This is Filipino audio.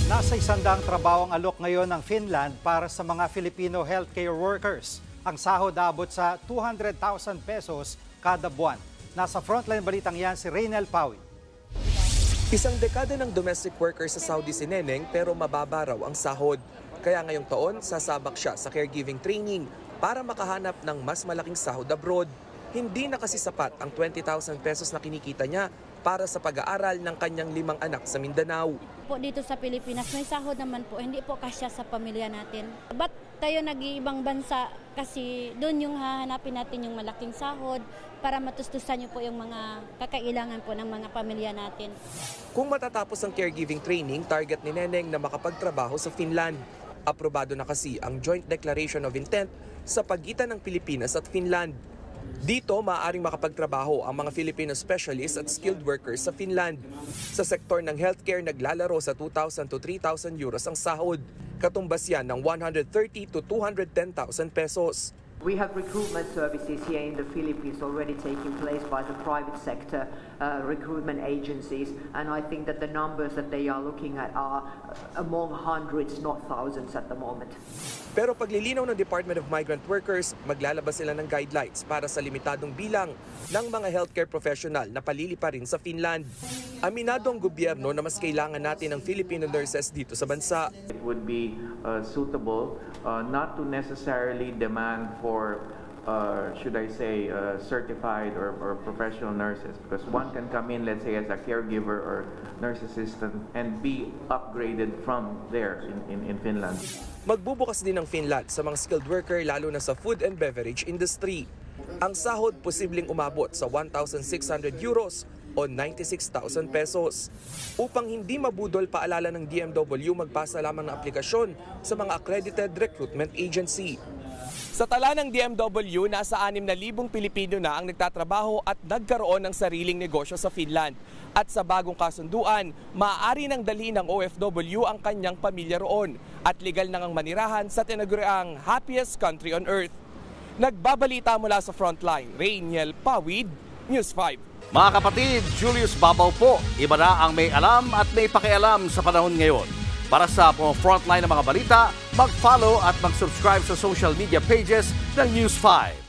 Nasa 100 trabahong alok ngayon ng Finland para sa mga Filipino healthcare workers. Ang sahod abot sa 200,000 pesos kada buwan. Nasa frontline balitang yan si Raynel Pawi. Isang dekada ng domestic worker sa Saudi si Neneng pero mababa raw ang sahod. Kaya ngayong taon, sasabak siya sa caregiving training para makahanap ng mas malaking sahod abroad. Hindi na kasi sapat ang 20,000 pesos na kinikita niya para sa pag-aaral ng kanyang 5 anak sa Mindanao. Po dito sa Pilipinas, may sahod naman po, hindi po kasya sa pamilya natin. Ba't tayo nag-iibang bansa? Kasi doon yung hahanapin natin yung malaking sahod para matustusan niyo po yung mga kakailangan po ng mga pamilya natin. Kung matatapos ang caregiving training, target ni Neneng na makapagtrabaho sa Finland. Aprobado na kasi ang Joint Declaration of Intent sa pagitan ng Pilipinas at Finland. Dito, maaaring makapagtrabaho ang mga Filipino specialists at skilled workers sa Finland. Sa sektor ng healthcare, naglalaro sa 2,000 to 3,000 euros ang sahod. Katumbas yan ng 130 to 210,000 pesos. We have recruitment services here in the Philippines already taking place by the private sector recruitment agencies, and I think that the numbers that they are looking at are among hundreds, not thousands at the moment. Pero paglilinaw ng Department of Migrant Workers, maglalabas sila ng guidelines para sa limitadong bilang ng mga healthcare professional na paliliparin sa Finland. Aminado ang gobyerno na mas kailangan natin ng Filipino nurses dito sa bansa. It would be suitable not to necessarily demand for should I say certified or professional nurses, because one can come in, let's say, as a caregiver or nurse assistant and be upgraded from there in Finland. Magbubukas din ng Finland sa mga skilled worker lalo na sa food and beverage industry. Ang sahod posibleng umabot sa 1,600 euros o 96,000 pesos. Upang hindi mabudol, paalala ng DMW, magpasa lamang ng aplikasyon sa mga accredited recruitment agency. Sa tala ng DMW, nasa 6,000 Pilipino na ang nagtatrabaho at nagkaroon ng sariling negosyo sa Finland. At sa bagong kasunduan, maaari nang dalhin ng OFW ang kanyang pamilya roon at legal nang ang manirahan sa tinaguriang happiest country on earth. Nagbabalita mula sa Frontline, Raynel Pawid, News 5. Mga kapatid, Julius Babaw po. Iba na ang may alam at may pakialam sa panahon ngayon. Para sa Frontline ng mga balita, mag-follow at mag-subscribe sa social media pages ng News 5.